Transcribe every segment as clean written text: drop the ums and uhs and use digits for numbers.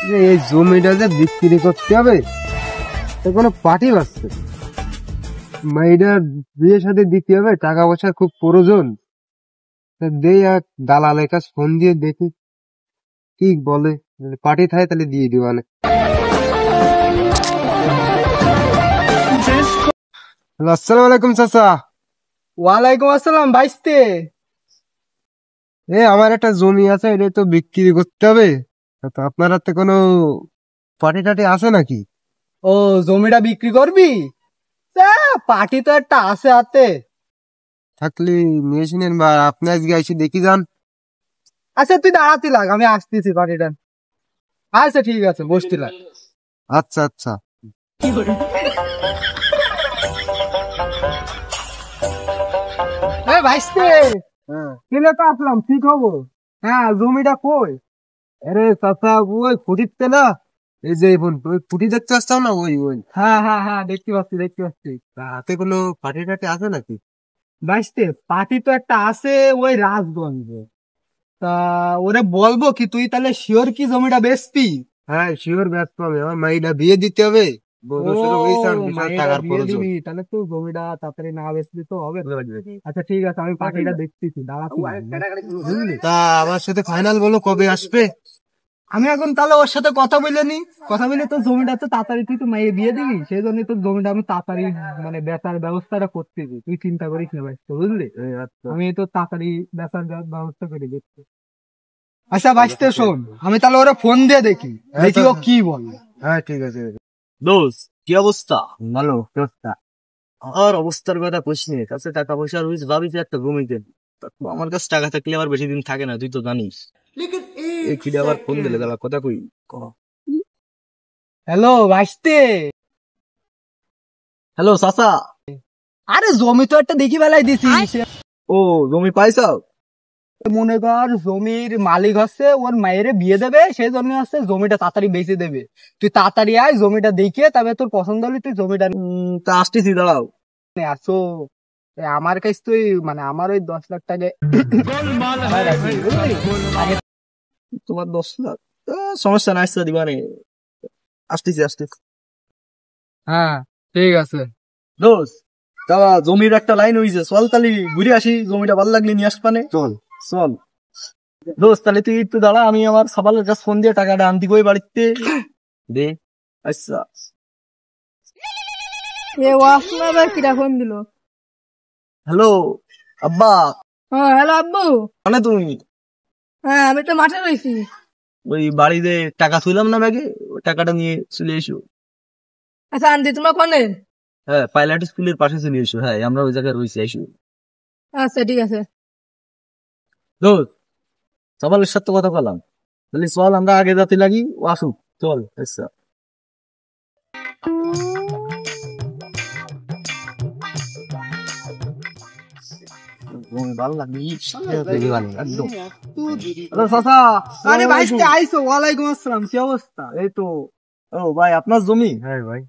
যে এই জমিটা যে বিক্রি করতে হবে কোনো পার্টি বাজছে, মেয়েটার বিয়ে সাথে দিতে হবে, টাকা পয়সার খুব প্রয়োজন। দেই এক দালালের কাছে ফোন দিয়ে দেখি কি বলে, পার্টি থাকে তাহলে দিয়ে দিবানে। আসসালামু আলাইকুম চাচা। ওয়ালাইকুম আসসালাম ভাইস্তে। আমার একটা জমি আছে, এটা তো বিক্রি করতে হবে, তো আপনার হাতে কোনো পার্টি টাটি আছে নাকি? ও জমিটা বিক্রি করবি? পার্টি তো একটা আছে হাতে। থাকলে নিয়ে শুনেন, বা আপনি আজকে এসে দেখি যান। আচ্ছা তুই দাঁড়াতে লাগ, আমি আসতেছি পার্টিটা। আচ্ছা ঠিক আছে, বসতে লাগ। আচ্ছা আচ্ছা। ভাইস্তে কিনে তো আসলাম, ঠিক হবো। হ্যাঁ জমিটা কই? আরে চাচা ওই খুঁটিতে না, এই যে ওই খুঁটি দেখতে আসতাম না, ওই ওই হ্যাঁ হ্যাঁ হ্যাঁ, দেখতে পাচ্ছি দেখতে পাচ্ছি। হাতে কোনো পার্টি টাটি আছে নাকি? ভাইস্তে পার্টি তো একটা আছে ওই রাজগঞ্জে। তা ওরে বলবো কি, তুই তাহলে শিওর কি জমিটা বেচবি? হ্যাঁ শিওর ব্যস্ত হবে, আমার মাইটা বিয়ে দিতে হবে, ও বিশাল মায়েরা টাকার বিয়ে প্রয়োজন। দিবি, তাহলে তো জমিটা তাড়াতাড়ি না বেচবি তো হবে না। আচ্ছা ঠিক আছে, আমি পার্টিটা দেখতেছি, দাঁড়াচ্ছি। বুঝলি? তা আমার সাথে ফাইনাল বলো কবে আসবে? আমি এখন তাহলে ওর সাথে কথা বলে নি, কথা বলে তো জমিটা তো তাড়াতাড়ি তুই তো মাইয়ে বিয়ে দিবি, সেই জন্য তো জমিটা আমি তাড়াতাড়ি মানে বেচার ব্যবস্থাটা করতেছি, তুই চিন্তা করিস না ভাই, বুঝলি? আচ্ছা আমি তো তাড়াতাড়ি বেচার ব্যবস্থা করে দিচ্ছি। আচ্ছা ভাইস্তে শোন, আমি তাহলে ওরা ফোন দিয়ে দেখি, দেখি ও কি বলে। হ্যাঁ ঠিক আছে। দোস্ত কি অবস্থা? ভালো ব্যবস্থা। আর অবস্থার কথা কইসনি, কাছে টাকা পয়সা রয়েছে, ভাবি যে একটা জমিতে। আমার কাছে টাকা থাকলে আবার বেশি দিন থাকে না, তুই তো জানিস। এই কিডে আবার ফোন দিলে দাঁড়া কথা কই। হ্যালো ভাইস্তে। হ্যালো চাচা। আরে জমি তো একটা দেখি বেলায় দিছি। ও জমি পাইছাও? মনে কর জমির মালিক হচ্ছে ওর মায়ের বিয়ে দেবে, সেই জন্য হচ্ছে জমিটা তাড়াতাড়ি বেচে দেবে। তুই তাড়াতাড়ি আয়, জমিটা দেখে তবে তোর পছন্দ হলে তুই জমিটা তা আসতেছি, দাঁড়াও। নিয়ে আসো। আমার কাছে তুই মানে আমার ওই 10 লাখ টাকা তোমার 10 লাখ? সমস্যা নাই, আসতে দিবানে। আসতেছি আসতেছি। হ্যাঁ ঠিক আছে। দোস্ত তা জমির একটা লাইন হইছে, চল তালি ঘুরে আসি, জমিটা ভালো লাগলে নিয়ে আসবানে। চল চল দোস্ত, তাহলে তুই একটু দাঁড়া, আমি আমার সাবালের কাছে ফোন দিয়ে টাকাটা আনতে কই বাড়িতে দে। আচ্ছা কিরা ফোন দিল? হ্যালো আব্বা। হ্যাঁ হ্যালো আব্বু। মানে তুমি? হ্যাঁ আমি তো মাঠে রয়েছি। ওই বাড়িতে টাকা তুইলাম না ব্যাগে, ওই টাকাটা নিয়ে চলে এসো। আচ্ছা আন্টি তোমার কোনে? হ্যাঁ পাইলট স্কুলের পাশে চলে এসো, হ্যাঁ আমরা ওই জায়গায় রয়েছি, এসো। আচ্ছা ঠিক আছে। দোস্ত সাবালের সাথে কথা বললাম, তাহলে চল আমরা আগে যাতে লাগি, ও আসুক, চল। আচ্ছা ভালো লাগবে একদম। হ্যালো চাচা। আরে ভাইস্তে আইসো, ওয়ালাইকুম আসসালাম, কি অবস্থা? এই তো। ও ভাই আপনার জমি? হ্যাঁ ভাই।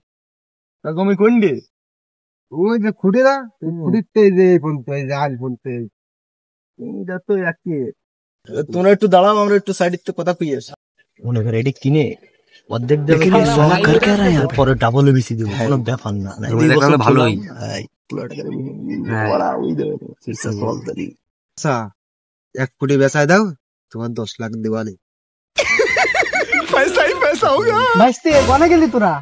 তা জমি কোন গে? ওই যে খুঁটে না, খুঁটিতে যে ফোনতে আজ ফোনতে। এটা তো একই। তোমরা একটু দাঁড়াও, আমরা একটু সাইড থেকে কথা কই আসি। মনে করে এটি কিনে অর্ধেক দেবে, পরে ডাবল বেশি দেবো, কোনো ব্যাপার না। ভালোই। আচ্ছা 1 কোটি বেচায় দাও, তোমার 10 লাখ দেওয়ালে। ভাইস্তে কোনে গেলি তোরা?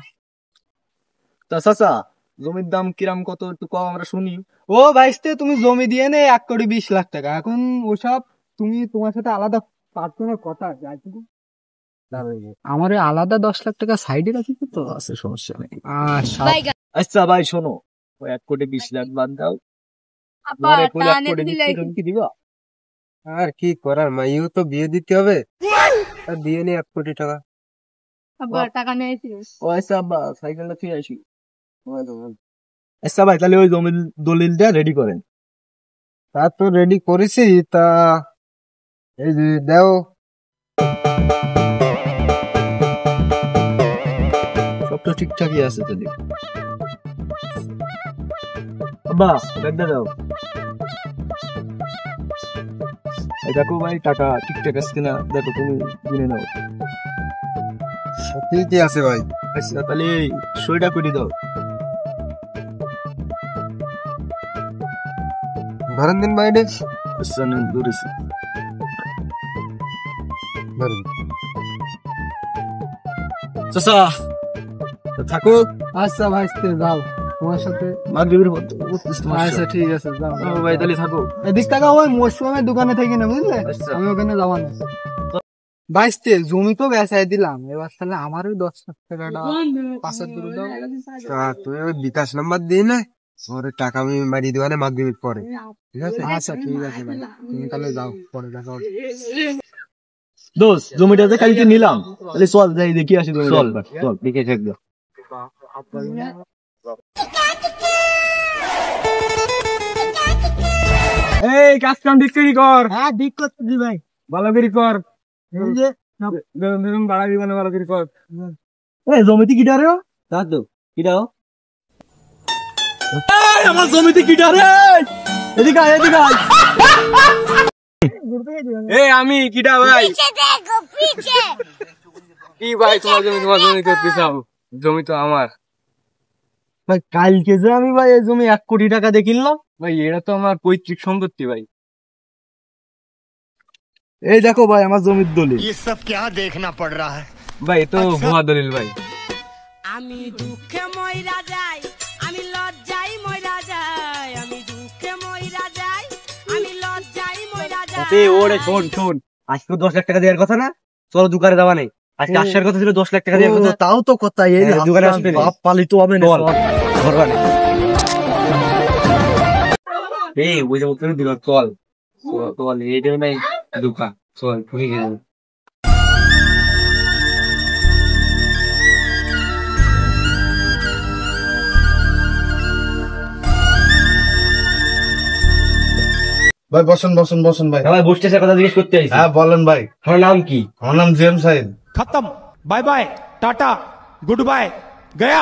তা চাচা জমির দাম কিরাম কত একটু কম আমরা শুনি। ও ভাইস্তে তুমি জমি দিয়ে নে 1,20,00,000 টাকা। এখন ওসব তুমি তোমার সাথে আলাদা পার্টনার কথা আছে। আমার আলাদা 10 লাখ টাকা সাইডে রাখি তো। আছে সমস্যা নেই। আচ্ছা আচ্ছা ভাই শোনো, ওই 1,20,00,000 বাদ দাও, আব্বা তোমারে কইলে 1 টানে কোটি দিলে দিচ্ছি, তুমি কি দিবা? আর কি করার, মাইও তো বিয়ে দিতে হবে, আর দিয়ে নি 1 কোটি টাকা। আব্বা টাকা নিয়ে আইছিস? ও আচ্ছা আব্বা সাইকেলটা ফিরে আসি। আচ্ছা ভাই তাহলে ওই জমির দলিলটা রেডি করেন। তা তো রেডি করেছি, তা এই যে দাও। সব তো ঠিকঠাকই আছে তাহলে। আব্বা ব্যাগটা দাও। এই দেখো ভাই টাকা ঠিকঠাক আছে কিনা দেখো, তুমি গুনে নাও। ঠিকই আছে ভাই। আচ্ছা তাহলে সইটা করে দাও। ধরেন দিন ভাই এটা। আচ্ছা নেন, ধরেছি। ধরেন। চাচা তো থাকো, আচ্ছা ভাই যাও তোমার সাথে। মাগরিবের পর তো বুঝছিস তোমার আচ্ছা সাথে। ঠিক আছে যাও। ও ভাই তাহলে থাকো। এদিক টাকা ওই মৌসুমের দোকানে থেকে না বুঝলে, আচ্ছা। আমি ওখানে যাবো না। বাইশতে জমি তো বেচাই দিলাম, এবার তাহলে আমারও 10 লাখ টাকাটা পাশের দূরে দাও। তা তুমি ওই বিকাশ নাম্বার দিই না, ওর টাকা আমি মারিয়ে দেওয়া মাগরিবের পরে, ঠিক আছে? আচ্ছা ঠিক আছে ভাই, তুমি তাহলে যাও, পরে দেখা হবে। দোস্ত জমিটা যে কালকে নিলাম, তাহলে চল যাই দেখি আসি জমিটা একবার। চল দেখে থাকবে। এই কাজ কাম ঠিক করি কর। হ্যাঁ ঠিক করতেছি ভাই, ভালো করে কর। এই যে ধরুন বাড়া দিবানে ভালো করে কর। এই জমিতে কিটা রে? তার তো কিটা? এই আমার জমিতে কিটা রে? এদিকে আয়, এদিকে আয়। এই আমি কিটা ভাই? কি ভাই তোমার জমি করতে চাও? জমি তো আমার ভাই কালকে যে আমি ভাই এই জমি 1 কোটি টাকা দিয়ে কিনলাম। ভাই, এটা তো আমার পৈতৃক সম্পত্তি ভাই। এই দেখো ভাই আমার জমির দলিল। ये सब क्या देखना पड़ रहा है। ভাই এ তো ভুয়া দলিল ভাই। আমি দুঃখে মইরা যাই, আমি লজ্জাই মইরা যাই, আমি দুঃখে মইরা যাই, আমি লজ্জাই মইরা যাই। ওরে শোন শোন, আজকে 10 লাখ টাকা দেওয়ার কথা না? চলো দোকানে যাওয়া নেই। আজকে আসার কথা ছিল 10 লাখ টাকা দেওয়ার কথা। তাও তো কথা, এই দোকানে আসবে বাপ পালিত হবে না। ধরবা না। এই ওই যে ওখানে দিল, চল চল, এটা নাই দোকান, চল ঢুকে গেল। ভাই বসেন বসেন বসেন ভাই। ভাই বসতেছে কথা জিজ্ঞেস করতে আইছি। হ্যাঁ বলেন ভাই। আমার নাম কি? আমার নাম জেমস সাইদ। खत्म, bye bye, tata, goodbye, गया।